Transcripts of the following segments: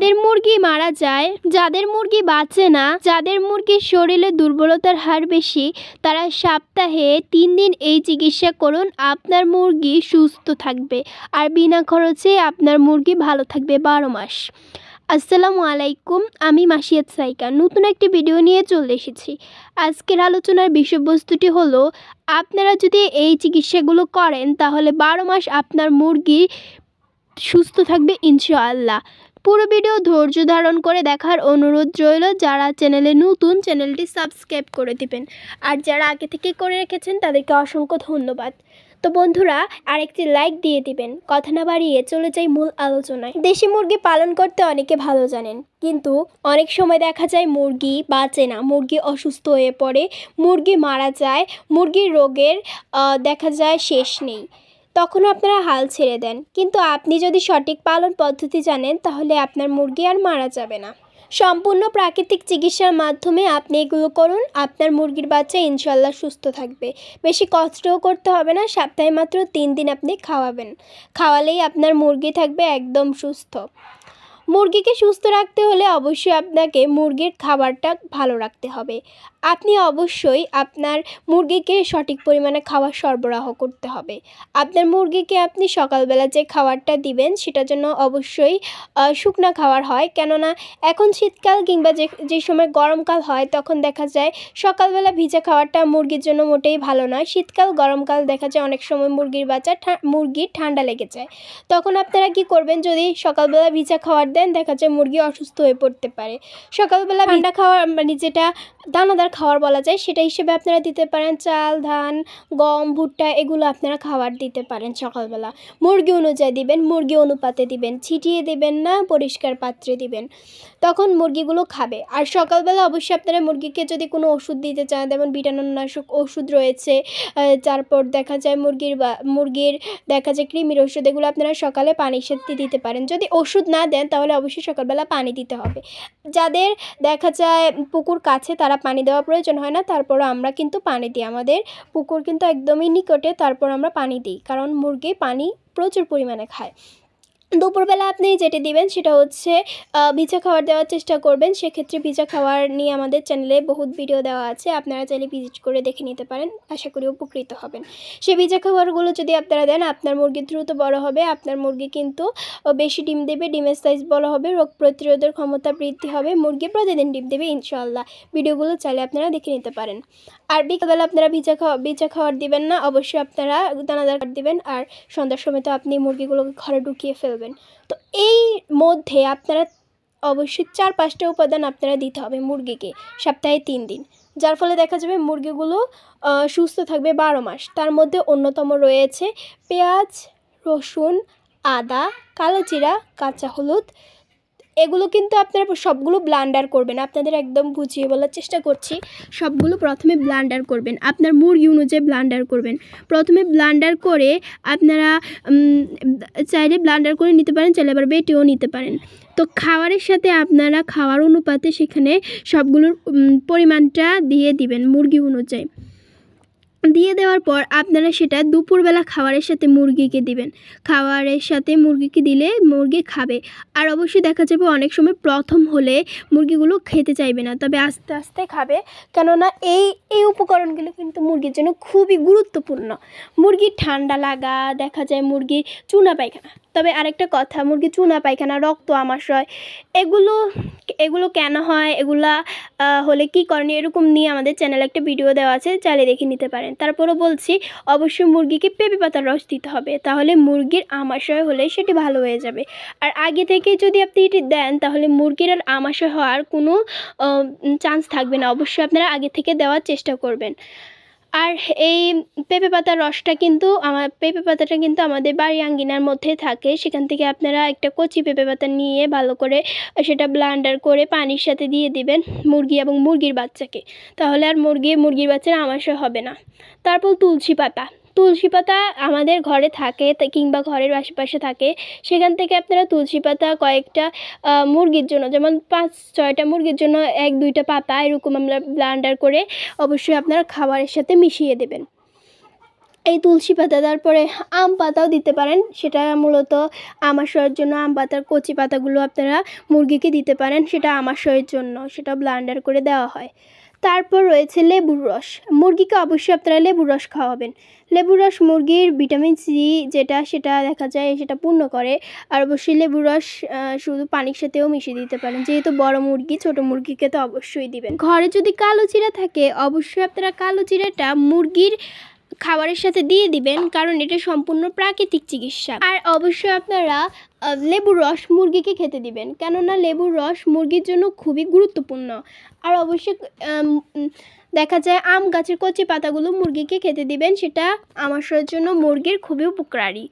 যাদের মুরগি মারা যায়, যাদের মুরগি বাঁচে না, যাদের মুরগির শরীরে দুর্বলতার হার বেশি, তারা সপ্তাহে 3 দিন এই চিকিৎসা করুন। আপনার মুরগি সুস্থ থাকবে আর বিনা খরচে আপনার মুরগি ভালো থাকবে 12 মাস। আসসালামু আলাইকুম, আমি মাসিয়াত সাইকা নতুন একটি ভিডিও নিয়ে চলে এসেছি। আজকের আলোচনার বিষয়বস্তুটি হলো, আপনারা যদি এই চিকিৎসাগুলো করেন তাহলে 12 মাস আপনার মুরগি সুস্থ থাকবে ইনশাআল্লাহ। পুরো ভিডিও ধৈর্য ধারণ করে দেখার অনুরোধ রইল। যারা চ্যানেলে নতুন, চ্যানেলটি সাবস্ক্রাইব করে দিবেন, আর যারা আগে থেকে করে রেখেছেন তাদেরকে অসংখ্য ধন্যবাদ। তো বন্ধুরা, আরেকটি লাইক দিয়ে দিবেন। কথা না বাড়িয়ে চলে যাই মূল আলোচনায়। দেশি মুরগি পালন করতে অনেকে ভালো জানেন, কিন্তু অনেক সময় দেখা যায় মুরগি বাঁচে না, মুরগি অসুস্থ হয়ে পড়ে, মুরগি মারা যায়, মুরগির রোগের দেখা যায় শেষ নেই। তখন আপনারা হাল ছেড়ে দেন, কিন্তু আপনি যদি সঠিক পালন পদ্ধতি জানেন তাহলে আপনার মুরগি আর মারা যাবে না। সম্পূর্ণ প্রাকৃতিক চিকিৎসার মাধ্যমে আপনি এগুলো করুন, আপনার মুরগির বাচ্চা ইনশাল্লাহ সুস্থ থাকবে। বেশি কষ্টও করতে হবে না, সপ্তাহে মাত্র 3 দিন আপনি খাওয়াবেন, খাওয়ালেই আপনার মুরগি থাকবে একদম সুস্থ। মুরগিকে সুস্থ রাখতে হলে অবশ্যই আপনাকে মুরগির খাবারটা ভালো রাখতে হবে। আপনি অবশ্যই আপনার মুরগিকে সঠিক পরিমাণে খাবার সরবরাহ করতে হবে। আপনার মুরগিকে আপনি সকালবেলা যে খাবারটা দিবেন সেটার জন্য অবশ্যই শুকনা খাবার হয়, কেননা এখন শীতকাল কিংবা যে সময় গরমকাল হয় তখন দেখা যায় সকালবেলা ভিজা খাবারটা মুরগির জন্য মোটেই ভালো নয়। শীতকাল গরমকাল দেখা যায় অনেক সময় মুরগির বাচ্চা মুরগির ঠান্ডা লেগে যায়। তখন আপনারা কি করবেন, যদি সকালবেলা ভিজা খাবার দেন দেখা যায় মুরগি অসুস্থ হয়ে পড়তে পারে। সকালবেলা ঠান্ডা খাবার মানে যেটা দানাদার খাবার বলা যায় সেটা হিসেবে আপনারা দিতে পারেন চাল, ধান, গম, ভুট্টা, এগুলো আপনারা খাবার দিতে পারেন সকালবেলা। মুরগি অনুযায়ী দিবেন, মুরগি অনুপাতে দিবেন, ছিটিয়ে দেবেন না, পরিষ্কার পাত্রে দিবেন, তখন মুরগিগুলো খাবে। আর সকালবেলা অবশ্যই আপনারা মুরগিকে যদি কোনো ওষুধ দিতে চান, যেমন ভিটামিননাশক ওষুধ রয়েছে, তারপর দেখা যায় মুরগির দেখা যায় কৃমির ওষুধ, এগুলো আপনারা সকালে পানির সাথে দিতে পারেন। যদি ওষুধ না দেন তাহলে অবশ্যই সকালবেলা পানি দিতে হবে। যাদের দেখা যায় পুকুর কাছে তারা পানি দেওয়া প্রয়োজন হয় না, তারপরও আমরা কিন্তু পানি দিই, আমাদের পুকুর কিন্তু একদমই নিকটে, তারপর আমরা পানি দিই, কারণ মুরগি পানি প্রচুর পরিমাণে খায়। দুপুরবেলা আপনি যেটা দিবেন সেটা হচ্ছে ভিজা খাবার দেওয়ার চেষ্টা করবেন। সেক্ষেত্রে ভিজা খাবার নিয়ে আমাদের চ্যানেলে বহুত ভিডিও দেওয়া আছে, আপনারা চাইলে ভিজিট করে দেখে নিতে পারেন, আশা করি উপকৃত হবেন। সেই ভিজা খাবারগুলো যদি আপনারা দেন আপনার মুরগি দ্রুত বড় হবে, আপনার মুরগি কিন্তু বেশি ডিম দেবে, ডিমের সাইজ বড় হবে, রোগ প্রতিরোধের ক্ষমতা বৃদ্ধি হবে, মুরগি প্রতিদিন ডিম দেবে ইনশাআল্লাহ। ভিডিওগুলো চাইলে আপনারা দেখে নিতে পারেন। আর বিকালবেলা আপনারা ভিজা খাবার দিবেন না, অবশ্যই আপনারা দানাদার দিবেন। আর সন্ধ্যার সময় তো আপনি মুরগিগুলোকে ঘরে ঢুকিয়ে ফেলবেন। তো এই মধ্যে আপনারা অবশ্যই 4-5টা উপাদান আপনারা দিতে হবে মুরগিকে সপ্তাহে 3 দিন, যার ফলে দেখা যাবে মুরগিগুলো সুস্থ থাকবে 12 মাস। তার মধ্যে অন্যতম রয়েছে পেঁয়াজ, রসুন, আদা, কালো জিরা, কাঁচা হলুদ। এগুলো কিন্তু আপনারা সবগুলো ব্লান্ডার করবেন, আপনাদের একদম বুঝিয়ে বলার চেষ্টা করছি। সবগুলো প্রথমে ব্লান্ডার করবেন, আপনার মুরগি অনুযায়ী ব্লান্ডার করবেন। প্রথমে ব্লান্ডার করে আপনারা চাইলে ব্লান্ডার করে নিতে পারেন, চাইলে আবার বেটেও নিতে পারেন। তো খাবারের সাথে আপনারা খাওয়ার অনুপাতে সেখানে সবগুলোর পরিমাণটা দিয়ে দিবেন মুরগি অনুযায়ী। দিয়ে দেওয়ার পর আপনারা সেটা দুপুরবেলা খাবারের সাথে মুরগিকে দিবেন, খাবারের সাথে মুরগিকে দিলে মুরগি খাবে। আর অবশ্যই দেখা যাবে অনেক সময় প্রথম হলে মুরগিগুলো খেতে চাইবে না, তবে আস্তে আস্তে খাবে, কেননা এই উপকরণগুলো কিন্তু মুরগির জন্য খুবই গুরুত্বপূর্ণ। মুরগির ঠান্ডা লাগা, দেখা যায় মুরগির চুনা পায়খানা, তবে আরেকটা কথা, মুরগির চুনা পায়খানা, রক্ত আমাশয়, এগুলো কেন হয়, এগুলা হলে কী করণীয়, এরকম নিয়ে আমাদের চ্যানেলে একটা ভিডিও দেওয়া আছে, চাইলে দেখে নিতে পারেন। তারপরও বলছি অবশ্যই মুরগিকে পেঁপে পাতার রস দিতে হবে, তাহলে মুরগির আমাশয় হলে সেটি ভালো হয়ে যাবে। আর আগে থেকে যদি আপনি এটি দেন তাহলে মুরগির আর আমাশয় হওয়ার কোনো চান্স থাকবে না, অবশ্যই আপনারা আগে থেকে দেওয়ার চেষ্টা করবেন। আর এই পেঁপে পাতার রসটা কিন্তু পেঁপে পাতাটা কিন্তু আমাদের বাড়ি আঙ্গিনার মধ্যে থাকে, সেখান থেকে আপনারা একটা কচি পেঁপে পাতা নিয়ে ভালো করে সেটা ব্লান্ডার করে পানির সাথে দিয়ে দিবেন মুরগি এবং মুরগির বাচ্চাকে, তাহলে আর মুরগির বাচ্চার আমাশয় হবে না। তারপর তুলসী পাতা আমাদের ঘরে থাকে কিংবা ঘরের আশেপাশে থাকে, সেখান থেকে আপনারা তুলসী পাতা কয়েকটা মুরগির জন্য, যেমন 5-6টা মুরগির জন্য 1-2টা পাতা এরকম আমরা ব্লান্ডার করে অবশ্যই আপনারা খাবারের সাথে মিশিয়ে দেবেন। এই তুলসী পাতা, তারপরে আম পাতাও দিতে পারেন, সেটা মূলত আমাশয়ের জন্য। আম পাতার কচি পাতাগুলো আপনারা মুরগিকে দিতে পারেন, সেটা আমাশয়ের জন্য, সেটা ব্লেন্ডার করে দেওয়া হয়। তারপর রয়েছে লেবুর রস। মুরগিকে অবশ্যই আপনারা লেবুর রস খাওয়াবেন। লেবুর রস মুরগির ভিটামিন সি যেটা, সেটা দেখা যায় সেটা পূর্ণ করে। আর অবশ্যই লেবুর রস শুধু পানির সাথেও মিশিয়ে দিতে পারেন, যেহেতু বড় মুরগি, ছোট মুরগিকে তো অবশ্যই দিবেন। ঘরে যদি কালো জিরা থাকে, অবশ্যই আপনারা কালো জিরাটা মুরগির খাবারের সাথে দিয়ে দিবেন, কারণ এটা সম্পূর্ণ প্রাকৃতিক চিকিৎসা। আর অবশ্যই আপনারা লেবুর রস মুরগিকে খেতে দিবেন, কেননা লেবুর রস মুরগির জন্য খুবই গুরুত্বপূর্ণ। আর অবশ্যই দেখা যায় আম গাছের কচি পাতাগুলো মুরগিকে খেতে দিবেন, সেটা আমাশয়ের জন্য মুরগির খুবই উপকারী।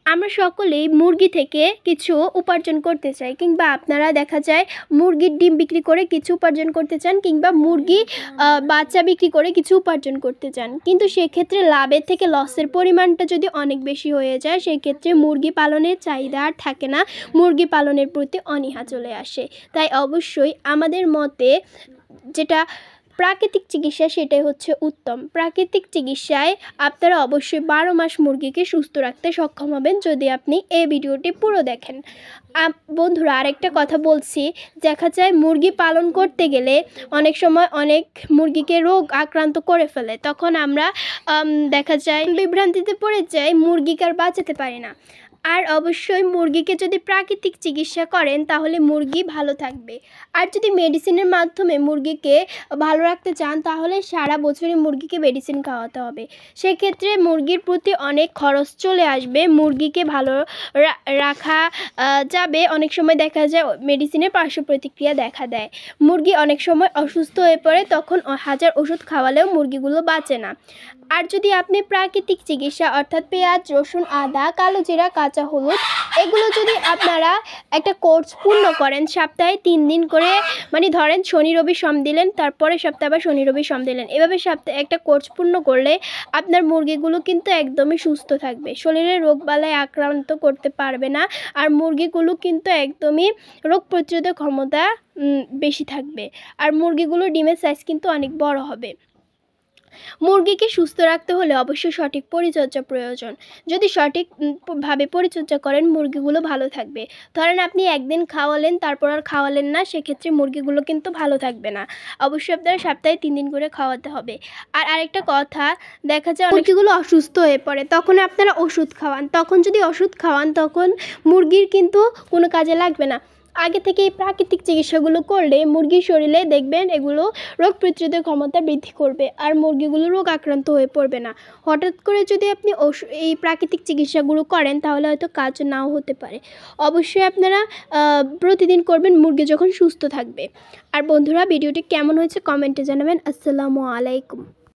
আমরা সকলেই মুরগি থেকে কিছু উপার্জন করতে চাই, কিংবা আপনারা দেখা যায় মুরগির ডিম বিক্রি করে কিছু উপার্জন করতে চান, কিংবা মুরগি বাচ্চা বিক্রি করে কিছু উপার্জন করতে চান। কিন্তু সেক্ষেত্রে লাভের থেকে লসের পরিমাণটা যদি অনেক বেশি হয়ে যায়, সেক্ষেত্রে মুরগি পালনের চাহিদা আর থাকে না, মুরগি পালনের প্রতি অনীহা চলে আসে। তাই অবশ্যই আমাদের মতে যেটা প্রাকৃতিক চিকিৎসা, সেটাই হচ্ছে উত্তম। প্রাকৃতিক চিকিৎসায় আপনারা অবশ্যই 12 মাস মুরগিকে সুস্থ রাখতে সক্ষম হবেন, যদি আপনি এই ভিডিওটি পুরো দেখেন। বন্ধুরা, আরেকটা কথা বলছি, দেখা যায় মুরগি পালন করতে গেলে অনেক সময় অনেক মুরগিকে রোগ আক্রান্ত করে ফেলে, তখন আমরা দেখা যায় বিভ্রান্তিতে পড়ে যাই, মুরগিকে আর বাঁচাতে পারি না। আর অবশ্যই মুরগিকে যদি প্রাকৃতিক চিকিৎসা করেন, তাহলে মুরগি ভালো থাকবে। আর যদি মেডিসিনের মাধ্যমে মুরগিকে ভালো রাখতে চান, তাহলে সারা বছরই মুরগিকে মেডিসিন খাওয়াতে হবে। সেক্ষেত্রে মুরগির প্রতি অনেক খরচ চলে আসবে। মুরগিকে ভালো রাখা যাবে, অনেক সময় দেখা যায় মেডিসিনের পার্শ্ব প্রতিক্রিয়া দেখা দেয়, মুরগি অনেক সময় অসুস্থ হয়ে পড়ে, তখন হাজার ওষুধ খাওয়ালেও মুরগিগুলো বাঁচে না। আর যদি আপনি প্রাকৃতিক চিকিৎসা অর্থাৎ পেঁয়াজ, রসুন, আদা, কালো জিরা, কাঁচা হলুদ, এগুলো যদি আপনারা একটা কোর্স পূর্ণ করেন, সপ্তাহে 3 দিন করে, মানে ধরেন শনি রবি সোম দিলেন, তারপরে সপ্তাহে আবার শনি রবি সোম দিলেন, এভাবে সপ্তাহে একটা কোর্স পূর্ণ করলে আপনার মুরগিগুলো কিন্তু একদমই সুস্থ থাকবে, শরীরে রোগবালাই আক্রান্ত করতে পারবে না। আর মুরগিগুলো কিন্তু একদমই রোগ প্রতিরোধক ক্ষমতা বেশি থাকবে। আর মুরগিগুলোর ডিমের সাইজ কিন্তু অনেক বড় হবে। মুরগিকে সুস্থ রাখতে হলে অবশ্যই সঠিক পরিচর্যা প্রয়োজন। যদি সঠিকভাবে পরিচর্যা করেন, মুরগিগুলো ভালো থাকবে। ধরেন আপনি একদিন খাওয়ালেন, তারপর আর খাওয়ালেন না, সেক্ষেত্রে মুরগিগুলো কিন্তু ভালো থাকবে না। অবশ্যই আপনারা সপ্তাহে 3 দিন করে খাওয়াতে হবে। আর আরেকটা কথা, দেখা যায় মুরগিগুলো অসুস্থ হয়ে পড়ে, তখন আপনারা ওষুধ খাওয়ান। তখন যদি ওষুধ খাওয়ান, তখন মুরগির কিন্তু কোনো কাজে লাগবে না। আগে থেকে এই প্রাকৃতিক চিকিৎসাগুলো করলে মুরগির শরীরে দেখবেন এগুলো রোগ প্রতিরোধক ক্ষমতা বৃদ্ধি করবে, আর মুরগিগুলো রোগ আক্রান্ত হয়ে পড়বে না। হঠাৎ করে যদি আপনি এই প্রাকৃতিক চিকিৎসাগুলো করেন, তাহলে হয়তো কাজ নাও হতে পারে। অবশ্যই আপনারা প্রতিদিন করবেন, মুরগি যখন সুস্থ থাকবে। আর বন্ধুরা, ভিডিওটি কেমন হয়েছে কমেন্টে জানাবেন। আসসালামু আলাইকুম।